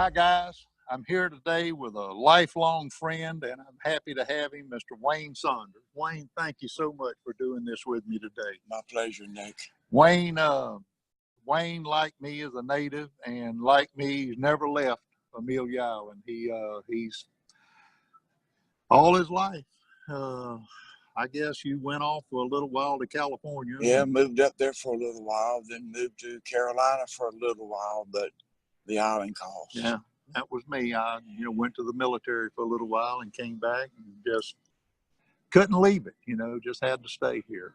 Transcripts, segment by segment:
Hi, guys. I'm here today with a lifelong friend, and I'm happy to have him, Mr. Wayne Saunders. Wayne, thank you so much for doing this with me today. My pleasure, Nick. Wayne, like me, is a native, and like me, he's never left Amelia Island. He's all his life. I guess you went off for a little while to California. Yeah, moved up there for a little while, then moved to Carolina for a little while, but the island calls. Yeah, that was me. I went to the military for a little while and came back and just couldn't leave it. Just had to stay here.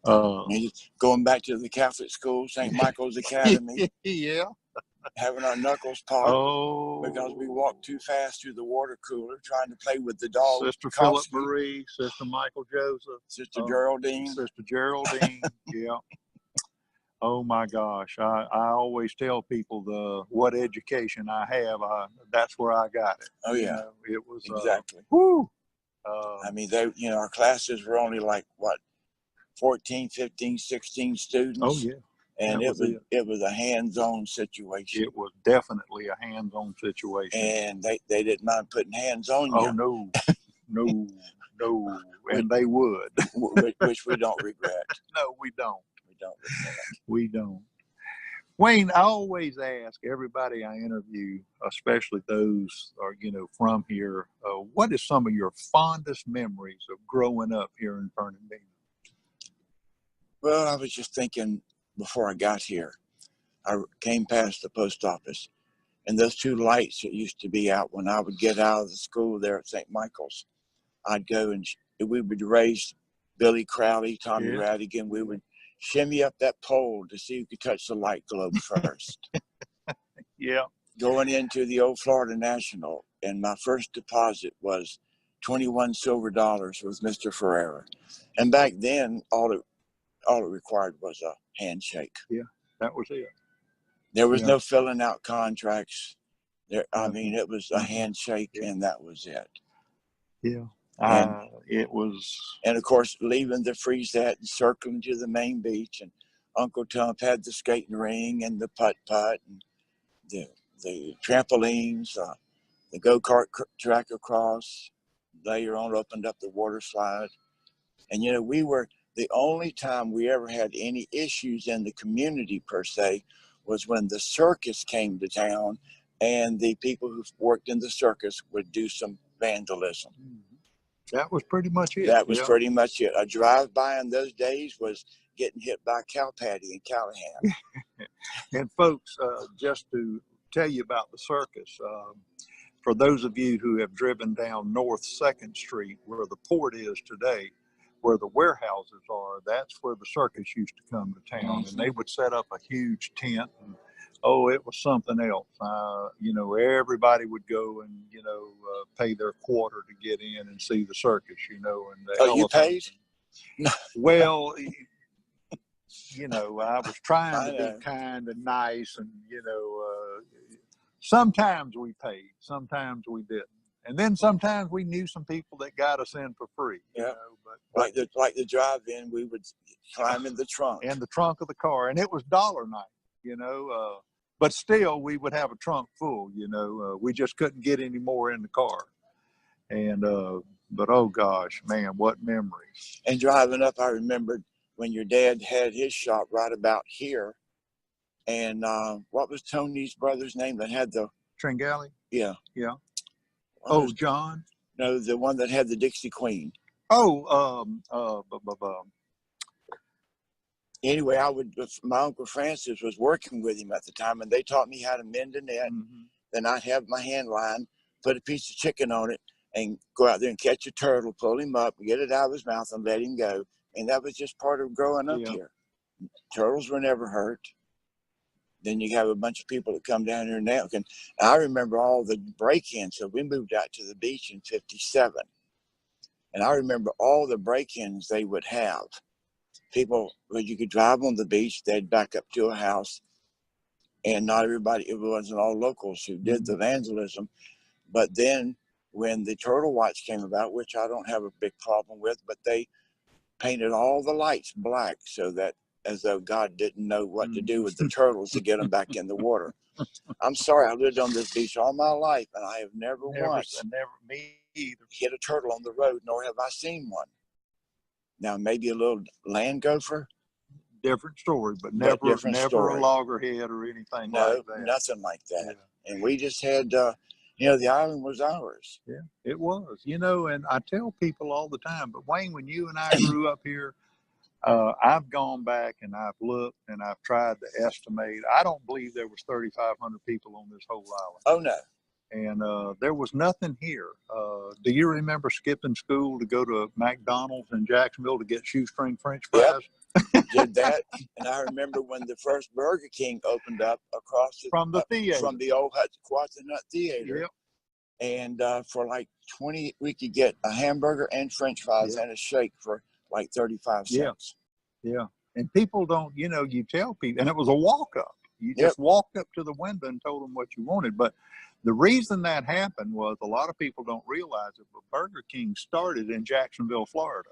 Going back to the Catholic school, St. Michael's Academy. Yeah. Having our knuckles popped because we Oh, walked too fast through the water cooler trying to play with the dog. Sister Philip Marie, Sister Michael Joseph, Sister Geraldine. Sister Geraldine. Yeah. Oh my gosh. I always tell people what education I have, that's where I got it. Oh yeah. It was exactly. Whoo. I mean, our classes were only like what, 14, 15, 16 students. Oh yeah. And it was a hands-on situation. It was definitely a hands-on situation. And they didn't mind putting hands on you. Oh no, no, and they would. Which we don't regret. No, we don't. We don't regret. We don't. Wayne, I always ask everybody I interview, especially those from here, what is some of your fondest memories of growing up here in Fernandina? Well, I was just thinking before I got here, I came past the post office, and those two lights that used to be out when I would get out of the school there at St. Michael's, I'd go and we would race Billy Crowley, Tommy Radigan. We would shimmy up that pole to see who could touch the light globe first. Yeah. Going into the old Florida National, and my first deposit was 21 silver dollars with Mr. Ferreira. And back then, all it required was a handshake. Yeah, that was it. There was no filling out contracts. I mean, it was a handshake, and that was it. Yeah. It was. And of course, leaving the freezette and circling to the main beach, and Uncle Tump had the skating ring and the putt-putt and the trampolines, the go-kart track across. Later on, opened up the water slide. And, we were the only time we ever had any issues in the community per se was when the circus came to town, and the people who worked in the circus would do some vandalism. That was pretty much it. That was pretty much it. A drive-by in those days was getting hit by Cow Patty and Callahan. And folks, just to tell you about the circus, for those of you who have driven down North 2nd Street, where the port is today, where the warehouses are, that's where the circus used to come to town. And they would set up a huge tent, and it was something else. Everybody would go and pay their quarter to get in and see the circus. And you paid? Well, I was trying to be kind and nice, and sometimes we paid, sometimes we didn't. And then sometimes we knew some people that got us in for free. Like the drive-in, we would climb in the trunk. In the trunk of the car, and it was dollar night, but still we would have a trunk full, we just couldn't get any more in the car. And, but oh gosh, man, what memories. And driving up, I remembered when your dad had his shop right about here. And what was Tony's brother's name that had the... Tringali? Yeah. Yeah. Oh, John? No, the one that had the Dixie Queen. Anyway, my Uncle Francis was working with him at the time, and they taught me how to mend a net. Then I'd have my hand line, put a piece of chicken on it, and go out there and catch a turtle, pull him up, get it out of his mouth, and let him go. And that was just part of growing up here. Turtles were never hurt. Then you have a bunch of people that come down here now. And I remember all the break-ins. So we moved out to the beach in '57. And I remember all the break-ins they would have. People, when you could drive on the beach, they'd back up to a house. And not everybody, it wasn't all locals who did the vandalism. But then when the Turtle Watch came about, which I don't have a big problem with, but they painted all the lights black so that as though God didn't know what to do with the turtles to get them back in the water. I'm sorry, I lived on this beach all my life, and I have never once me either. hit a turtle on the road, nor have I seen one. Now, maybe a little land gopher. Different story, but never story. A loggerhead or anything No, like that. nothing like that. Yeah. And we just had, the island was ours. Yeah, it was. And I tell people all the time, but Wayne, when you and I grew up here, I've gone back and I've looked and I've tried to estimate. I don't believe there was 3,500 people on this whole island. Oh, no. And there was nothing here. Do you remember skipping school to go to McDonald's in Jacksonville to get shoestring French fries? Yep. Did that, and I remember when the first Burger King opened up across from the theater, from the old Quatanut Theater. Yep. And for like 20, we could get a hamburger and French fries and a shake for like 35 cents. Yeah. And people don't, you tell people, and it was a walk up. You just walked up to the window and told them what you wanted. But the reason that happened was a lot of people don't realize it, but Burger King started in Jacksonville, Florida.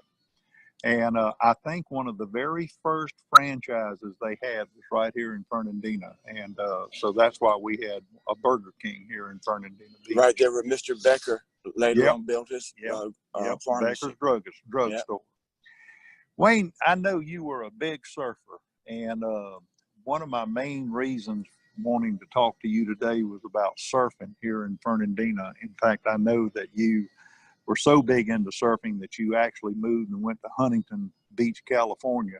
And I think one of the very first franchises they had was right here in Fernandina. And so that's why we had a Burger King here in Fernandina Beach. Right there where Mr. Becker later on built his pharmacy. Becker's drugstore. Wayne, I know you were a big surfer. And one of my main reasons wanting to talk to you today was about surfing here in Fernandina. In fact, I know that you were so big into surfing that you actually moved and went to Huntington Beach, California.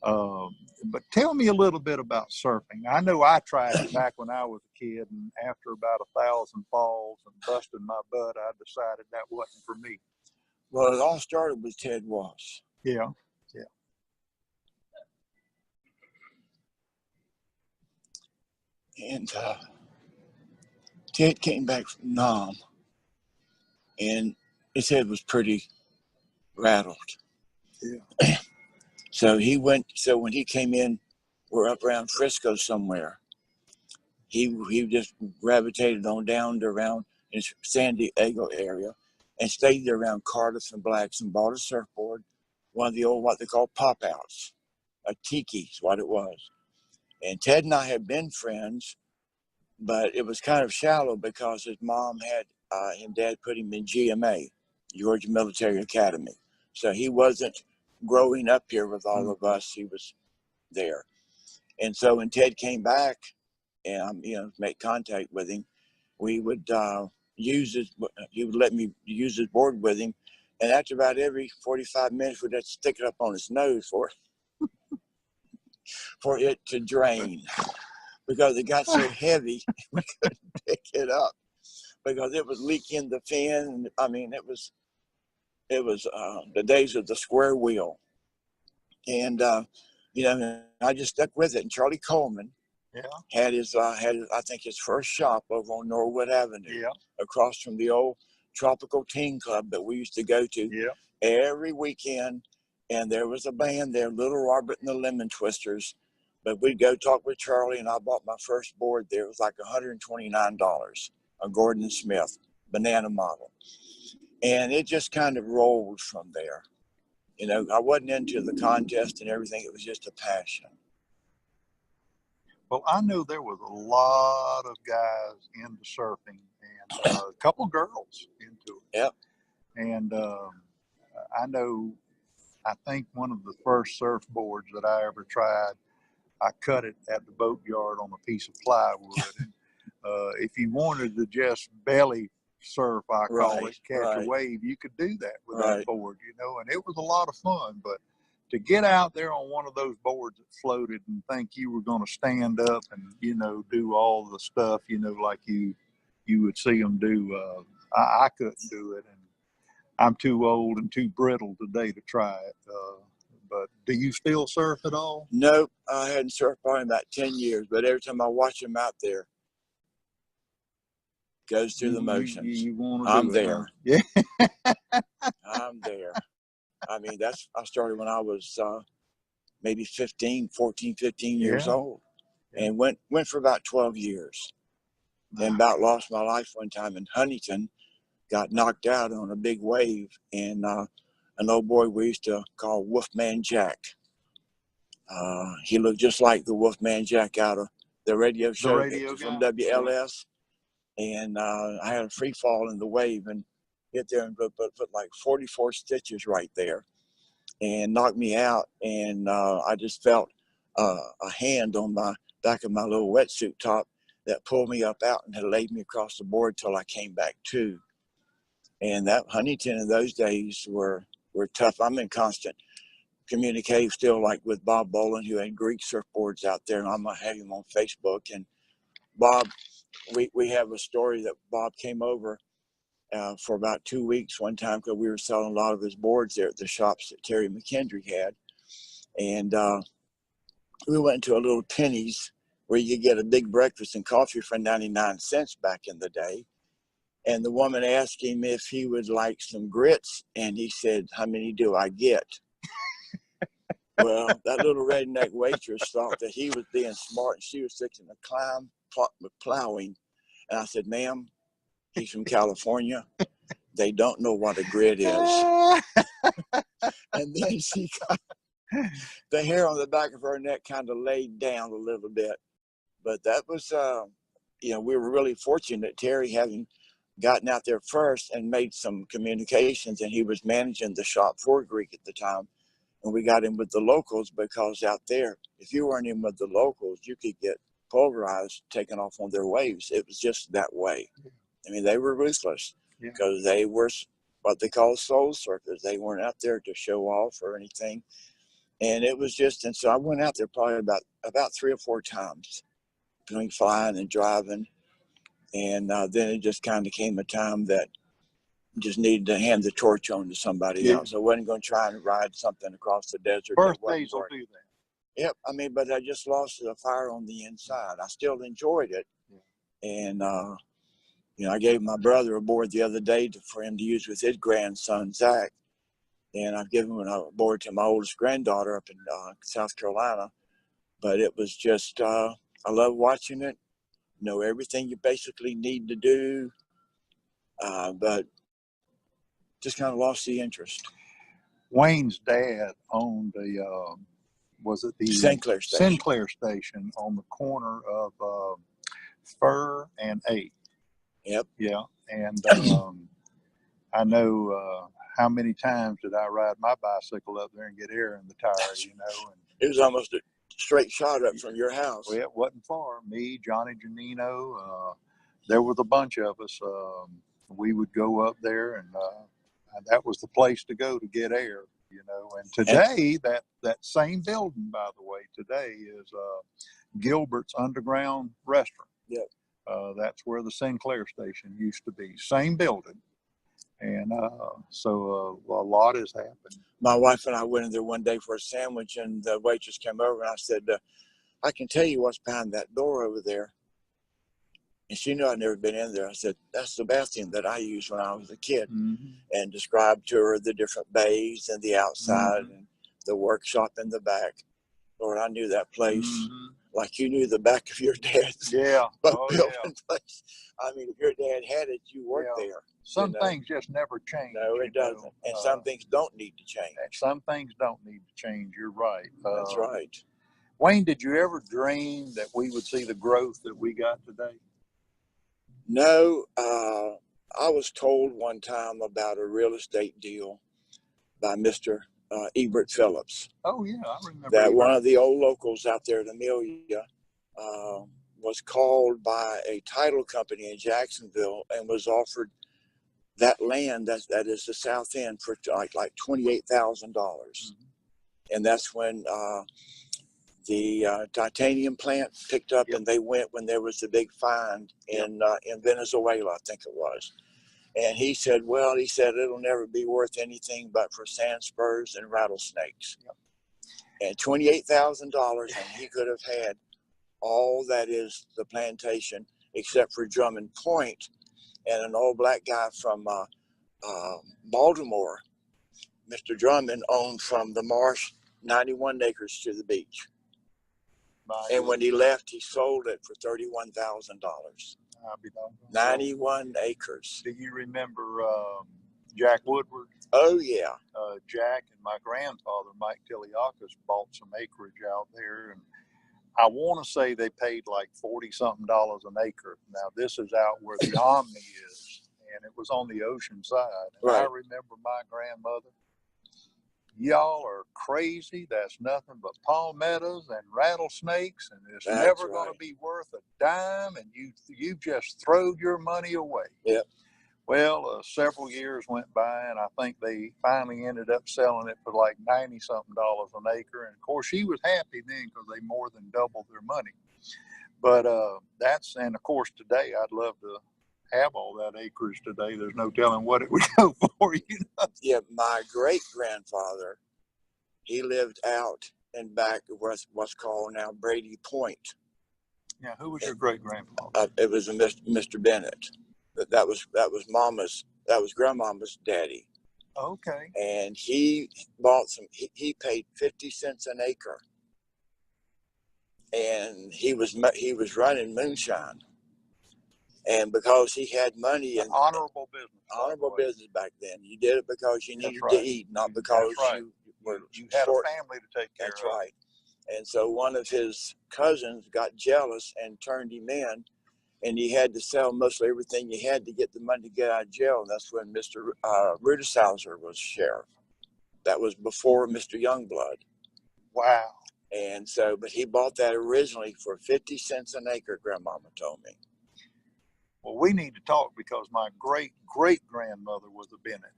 But tell me a little bit about surfing. I know I tried it back when I was a kid, and after about 1,000 falls and busting my butt, I decided that wasn't for me. Well, it all started with Ted Walsh. Yeah. And Ted came back from Nam, and his head was pretty rattled. Yeah. So when he came in, we're up around Frisco somewhere. He just gravitated on down to around in San Diego area and stayed there around Cardiff and Blacks and bought a surfboard, one of the old, what they call pop-outs. A tiki is what it was. And Ted and I had been friends, but it was kind of shallow because his mom had, and dad put him in GMA, Georgia Military Academy. So he wasn't growing up here with all of us. He was there. And so when Ted came back and, make contact with him, we would he would let me use his board with him. And after about every 45 minutes, we'd have to stick it up on his nose for it to drain, because it got so heavy we couldn't pick it up because it was leaking the fin. I mean, it was the days of the square wheel. And I just stuck with it. And Charlie Coleman had his I think his first shop over on Norwood Avenue, across from the old Tropical Teen Club that we used to go to every weekend. And there was a band there, Little Robert and the Lemon Twisters. But we'd go talk with Charlie, and I bought my first board there. It was like $129, a Gordon Smith banana model. And it just kind of rolled from there. I wasn't into the contest and everything. It was just a passion. Well, I know there was a lot of guys into surfing and a couple girls into it. Yep. And I think one of the first surfboards that I ever tried, I cut it at the boatyard on a piece of plywood. And if you wanted to just belly surf, I call it, catch a wave, you could do that with that board, and it was a lot of fun. But to get out there on one of those boards that floated and think you were going to stand up and, do all the stuff, like you would see them do, I couldn't do it. And I'm too old and too brittle today to try it. But do you still surf at all? Nope. I hadn't surfed probably about 10 years, but every time I watch him out there, goes through the motions. I'm there. Yeah. I'm there. I mean, I started when I was maybe 15 years old, and went for about 12 years. And about lost my life one time in Huntington, got knocked out on a big wave, and an old boy we used to call Wolfman Jack. He looked just like the Wolfman Jack out of the radio show from guy. WLS. And I had a free fall in the wave and hit there and put like 44 stitches right there and knocked me out. And I just felt a hand on my back of my little wetsuit top that pulled me up out and had laid me across the board till I came back to. And that Huntington in those days were tough. I'm in constant communication still, like with Bob Bolin, who had Greek surfboards out there, and I'm gonna have him on Facebook. And Bob, we have a story that Bob came over for about 2 weeks one time because we were selling a lot of his boards there at the shops that Terry McKendry had. And we went to a little Penny's where you could get a big breakfast and coffee for 99 cents back in the day. And the woman asked him if he would like some grits, and he said, "How many do I get?" Well, that little redneck waitress thought that he was being smart, and she was fixing to climb plowing. And I said, "Ma'am, he's from California. They don't know what a grit is." And then she got the hair on the back of her neck kind of laid down a little bit. But that was, we were really fortunate, Terry having gotten out there first and made some communications, and he was managing the shop for Greek at the time. And we got him with the locals because out there, if you weren't in with the locals, you could get pulverized, taken off on their waves. It was just that way. I mean, they were ruthless because they were what they call soul surfers. They weren't out there to show off or anything. And it was just, and so I went out there probably about 3 or 4 times between flying and driving. And then it just kind of came a time that just needed to hand the torch on to somebody else. I wasn't going to try and ride something across the desert. Birthdays will do that. Yep. I mean, but I just lost the fire on the inside. I still enjoyed it. And, I gave my brother a board the other day for him to use with his grandson, Zach. And I've given a board to my oldest granddaughter up in South Carolina. But it was just, I love watching it. Know everything you basically need to do. But just kind of lost the interest. Wayne's dad owned was it the Sinclair station on the corner of Fur and 8. Yep. Yeah. And I know how many times did I ride my bicycle up there and get air in the tires, And it was almost a straight shot up from your house. Well, it wasn't far. Me, Johnny Janino, there was a bunch of us. We would go up there, and that was the place to go to get air, And today, that same building, by the way, today is Gilberts Underground Restaurant. Yep. That's where the Sinclair station used to be. Same building. And so a lot has happened. My wife and I went in there one day for a sandwich, and the waitress came over, and I said, "I can tell you what's behind that door over there." And she knew I'd never been in there. I said, "That's the bathroom that I used when I was a kid," and described to her the different bays and the outside and the workshop in the back. Lord, I knew that place like you knew the back of your dad's building place. I mean, if your dad had it, you worked there. Some things just never change. No, it doesn't. And some things don't need to change. Some things don't need to change. You're right. That's right. Wayne, did you ever dream that we would see the growth that we got today? No. I was told one time about a real estate deal by Mr. Ebert Phillips. Oh, yeah, I remember that. Ebert. One of the old locals out there at Amelia was called by a title company in Jacksonville and was offered that land that is the south end for like $28,000. And that's when the titanium plant picked up, and they went when there was the big find in Venezuela, I think it was. And he said, it'll never be worth anything but for sand spurs and rattlesnakes. And $28,000, and he could have had all that is the plantation, except for Drummond Point, and an old black guy from Baltimore, Mr. Drummond, owned from the marsh 91 acres to the beach. And when he left, he sold it for $31,000. 91 acres. Do you remember Jack Woodward. Oh, yeah. Jack and my grandfather, Mike Tiliakis, bought some acreage out there. And I want to say they paid like $40-something an acre. Now, this is out where the Omni is, and it was on the ocean side. And Right. I remember my grandmother, y'all are crazy. That's nothing but palmettos and rattlesnakes, and it's That's never right. going to be worth a dime, and you just throwed your money away. Yep. Well, several years went by, and I think they finally ended up selling it for like $90-something an acre. And of course, she was happy then because they more than doubled their money. But and of course, today I'd love to have all that acreage today. There's no telling what it would go for, you know. Yeah, my great grandfather, he lived out and back what's called now Brady Point. Yeah, who was your great grandfather? It was a Mr. Bennett. That was grandmama's daddy. Okay. And he bought he paid 50 cents an acre. And he was running moonshine. And because he had money and honorable business back then, you did it because you needed right. to eat, not because you had a family to take care of. That's right. And so one of his cousins got jealous and turned him in, and he had to sell mostly everything he had to get the money to get out of jail. And that's when Mr. Rudeshauser was sheriff. That was before Mr. Youngblood. Wow. And so, but he bought that originally for 50 cents an acre, Grandmama told me. Well, we need to talk because my great-great-grandmother was a Bennett.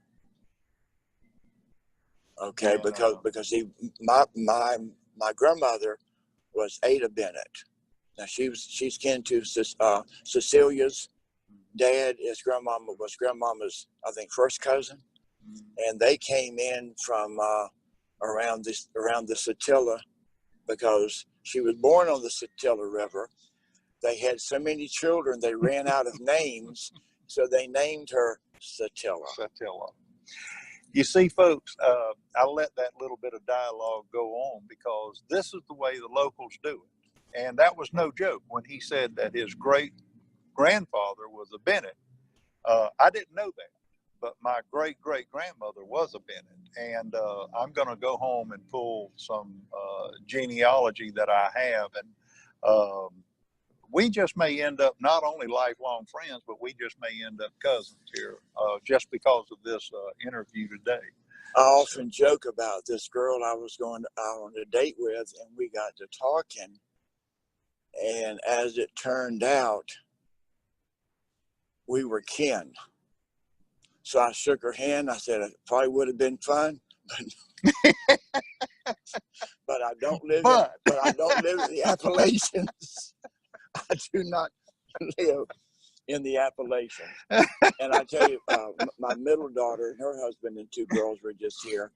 Okay, because my grandmother was Ada Bennett. Now she's kin to Cecilia's dad. Was grandmama's, I think, first cousin, and they came in from around the Satilla because she was born on the Satilla River. They had so many children they ran out of names, so they named her Satilla. You see, folks, I let that little bit of dialogue go on because this is the way the locals do it. And that was no joke when he said that his great-grandfather was a Bennett. I didn't know that, but my great-great-grandmother was a Bennett. And I'm going to go home and pull some genealogy that I have. And we just may end up not only lifelong friends, but we just may end up cousins here just because of this interview today. I often joke about this girl I was going out on a date with, and we got to talking. And as it turned out, we were kin. So I shook her hand. I said, it probably would have been fun, but I don't live in the Appalachians. I do not live in the Appalachians. And I tell you, my middle daughter and her husband and two girls were just here.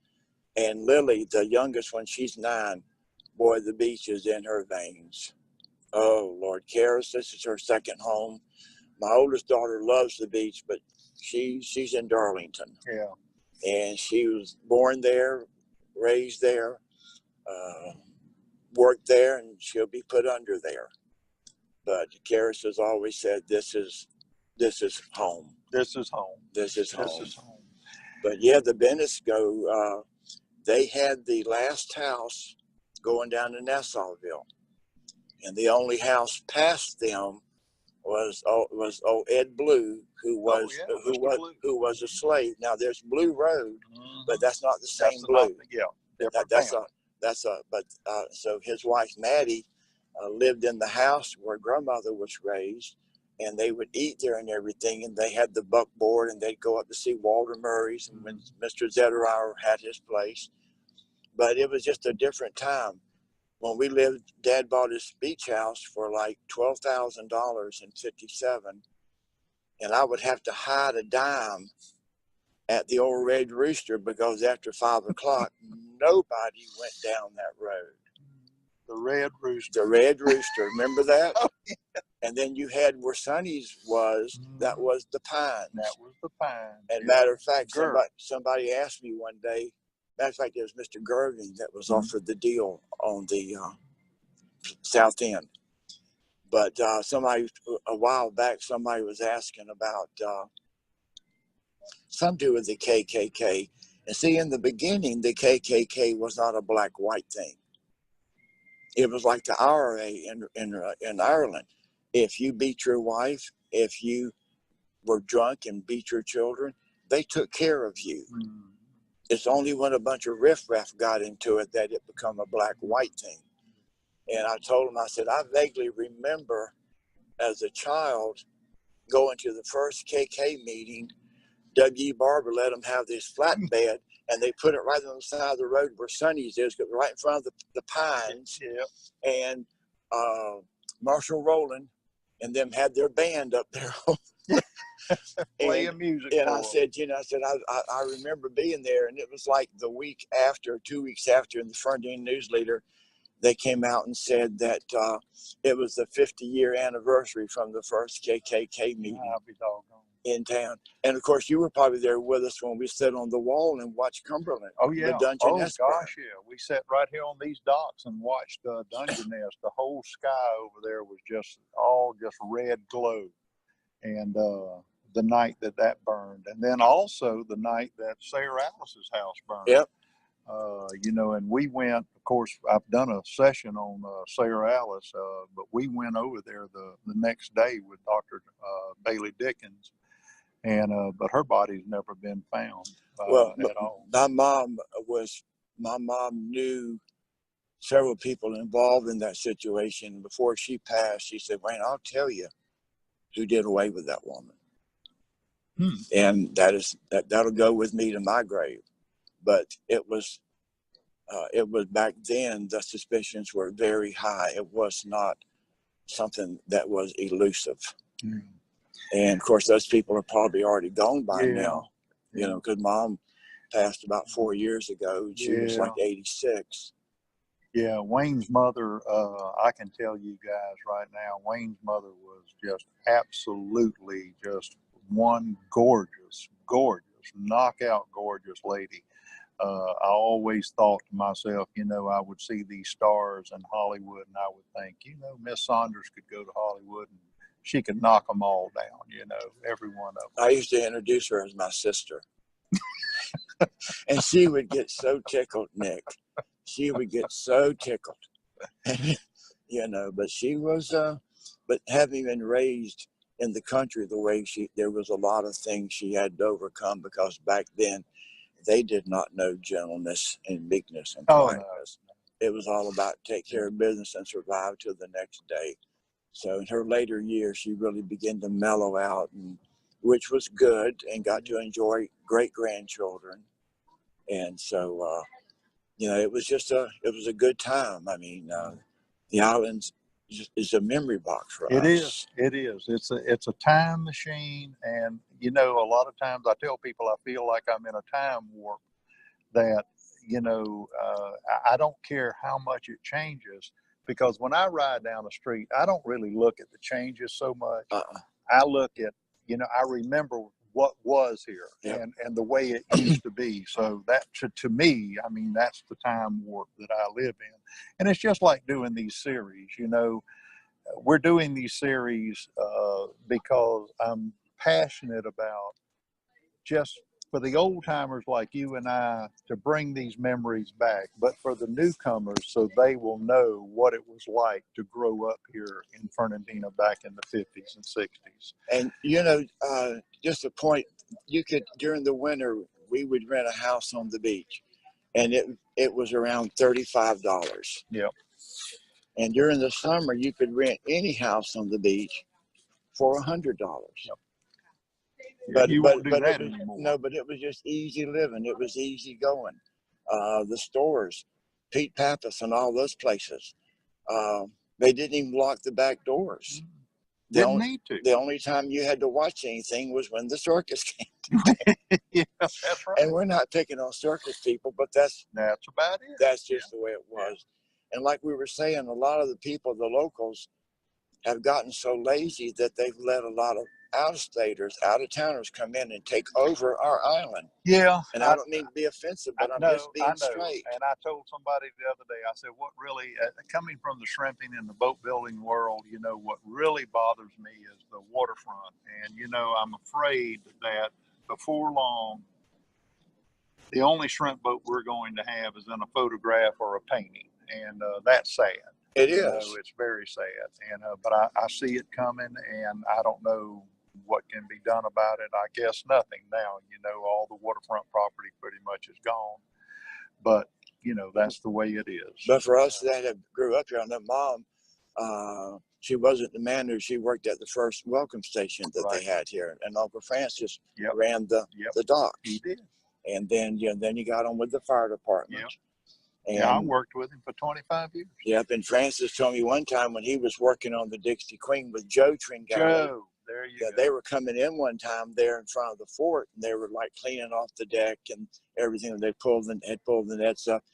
And Lily, the youngest one, she's 9. Boy, the beach is in her veins. Oh, Lord. Karis, this is her second home. My oldest daughter loves the beach, but she's in Darlington. Yeah. And she was born there, raised there, worked there, and she'll be put under there. But Karis has always said, this is home. This is home. This is home. This is home. But yeah, the Bennetts they had the last house going down to Nassauville. And the only house past them was old Ed Blue, who was a slave. Now there's Blue Road, but that's not the same Blue. So his wife Maddie lived in the house where grandmother was raised, and they would eat there and everything. And they had the buckboard, and they'd go up to see Walter Murray's, and when Mr. Zetterauer had his place. But it was just a different time. When we lived, Dad bought his beach house for like $12,000 in '57, and I would have to hide a dime at the old Red Rooster because after 5 o'clock, nobody went down that road. The Red Rooster. The Red Rooster. Remember that? Oh, yeah. And then you had where Sonny's was. That was the Pines. That was the Pines. And matter of fact, somebody asked me one day. Matter of fact, it was Mr. Gerving that was offered the deal on the south end. But somebody, a while back, somebody was asking about some do with the KKK. And see, in the beginning, the KKK was not a black-white thing. It was like the IRA in Ireland. If you beat your wife, if you were drunk and beat your children, they took care of you. It's only when a bunch of riffraff got into it that it became a black-white thing. And I told him, I said, I vaguely remember as a child going to the first KK meeting. W. Barber let them have this flatbed, and they put it right on the side of the road where Sonny's is, right in front of the pines. Yeah. And Marshall Rowland and them had their band up there. Playing music. And I said, I remember being there, and it was like the week after, 2 weeks after, in the Ferndale News Leader, they came out and said that it was the 50-year anniversary from the first KKK meeting in town. And of course, you were probably there with us when we stood on the wall and watched Cumberland. Oh yeah. The Dungeness. Oh gosh, yeah. We sat right here on these docks and watched Dungeness. The whole sky over there was just red glow. And the night that burned, and then also the night that Sarah Alice's house burned. Yep. And we went, of course, I've done a session on Sarah Alice, but we went over there the next day with Dr. Bailey Dickens, and but her body's never been found at all. My mom knew several people involved in that situation. Before she passed, she said, Wayne, I'll tell you who did away with that woman. And that'll go with me to my grave. But it was back then, the suspicions were very high. It was not something that was elusive. And of course, those people are probably already gone by now, because Mom passed about 4 years ago. She was like 86. Yeah, Wayne's mother, I can tell you guys right now, Wayne's mother was just absolutely just one gorgeous, knockout gorgeous lady. I always thought to myself, I would see these stars in Hollywood and I would think, Miss Saunders could go to Hollywood and she could knock them all down, every one of them. I used to introduce her as my sister. And she would get so tickled, Nick. She would get so tickled, but she was, but having been raised in the country the way there was a lot of things she had to overcome, because back then they did not know gentleness and meekness and kindness. It was all about take care of business and survive till the next day. So in her later years, she really began to mellow out, which was good, and got to enjoy great grandchildren. And so, it was a good time. I mean, the islands is a memory box for us. It is. It's a time machine. And, a lot of times I tell people I feel like I'm in a time warp, that, I don't care how much it changes, because when I ride down the street, I don't really look at the changes so much. I look at, I remember what was here and the way it used to be. So that to me, I mean, that's the time warp that I live in. And it's just like doing these series, we're doing these series because I'm passionate about just for the old timers like you and I to bring these memories back, but for the newcomers so they will know what it was like to grow up here in Fernandina back in the 50s and 60s. And, just a point, during the winter, we would rent a house on the beach, and it was around $35. Yep. And during the summer, you could rent any house on the beach for $100. Yep. But you won't do that anymore. No, but it was just easy living. It was easy going. The stores, Pete Pappas and all those places, they didn't even lock the back doors. Didn't need to. The only time you had to watch anything was when the circus came. Yeah, that's right. And we're not picking on circus people, but that's about it. That's just the way it was. And like we were saying, a lot of the people, the locals, have gotten so lazy that they've let a lot of out-of-staters, out-of-towners come in and take over our island. Yeah. And I don't mean to be offensive, but I'm just being straight. And I told somebody the other day, I said, what really, coming from the shrimping and the boat building world, what really bothers me is the waterfront. And, I'm afraid that before long, the only shrimp boat we're going to have is in a photograph or a painting, and that's sad. It You is. know, it's very sad, and but I see it coming, and I don't know what can be done about it. I guess nothing now. You know, all the waterfront property pretty much is gone, but you know, that's the way it is. But for us that have grew up here, I know Mom, she wasn't the manager. She worked at the first welcome station that Right. they had here, and Uncle Francis Yep. ran the docks. He did. And then then you got on with the fire department. Yep. And, Yeah, I worked with him for 25 years. Yep, and Francis told me one time when he was working on the Dixie Queen with Joe Trinko. Joe, there you go. They were coming in one time there in front of the fort, and they were like cleaning off the deck and everything. They had pulled the nets up,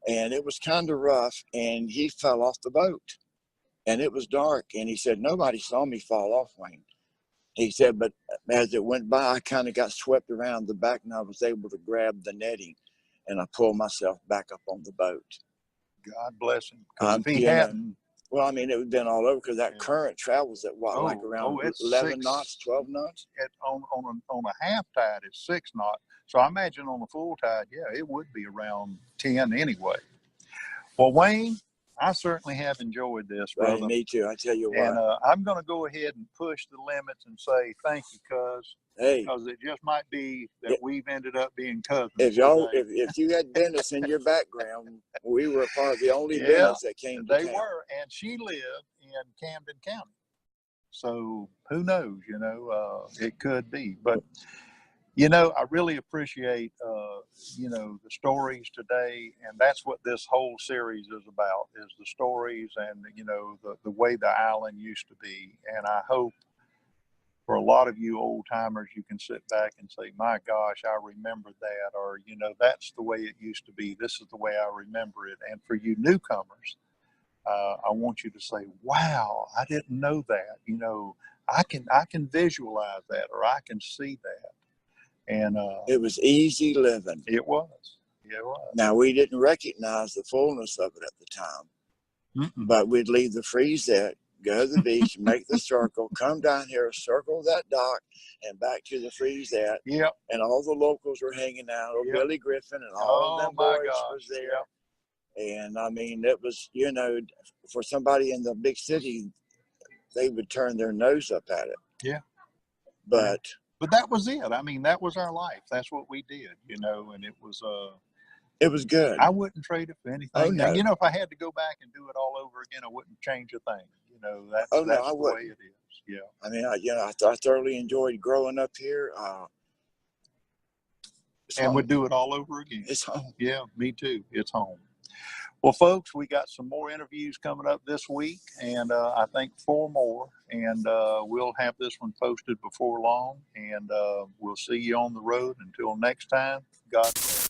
and it was kind of rough. And he fell off the boat, and it was dark. And he said, "Nobody saw me fall off, Wayne." He said, "But as it went by, I kind of got swept around the back, and I was able to grab the netting, and I pulled myself back up on the boat." God bless him. If he hadn't, well, I mean, it would have been all over because that current travels at what, like around 11 knots, 12 knots? On a half tide, it's 6 knots. So I imagine on a full tide, yeah, it would be around 10 anyway. Well, Wayne, I certainly have enjoyed this, brother. Right, me too. I tell you what. And I'm going to go ahead and push the limits and say thank you, cuz. Hey, because it just might be that we've ended up being cousins. If you had Dennis in your background, we were part of the only Bennetts that came to town. They were, and she lived in Camden County. So who knows? You know, it could be. But you know, I really appreciate you know, the stories today, and that's what this whole series is about: is the stories and you know the way the island used to be. And I hope, for a lot of you old timers, you can sit back and say, my gosh, I remember that, or, you know, that's the way it used to be. This is the way I remember it. And for you newcomers, I want you to say, wow, I didn't know that. You know, I can visualize that, or I can see that. And it was easy living. It was. It was. Now, we didn't recognize the fullness of it at the time, but we'd leave the freeze there, go to the beach, make the circle, come down here, circle that dock, and back to the freezette. Yep. And all the locals were hanging out. Billy Griffin and all of them boys was there. Yep. And I mean, it was, you know, for somebody in the big city, they would turn their nose up at it. Yeah. But that was it. I mean, that was our life. That's what we did, you know, and it was good. I wouldn't trade it for anything. Oh, no. And, you know, if I had to go back and do it all over again, I wouldn't change a thing. You know, that's the way it is. Yeah. I mean, I thoroughly enjoyed growing up here. And would do it all over again. It's home. Yeah, me too. It's home. Well, folks, we got some more interviews coming up this week, and I think 4 more. And we'll have this one posted before long. And we'll see you on the road. Until next time, God bless.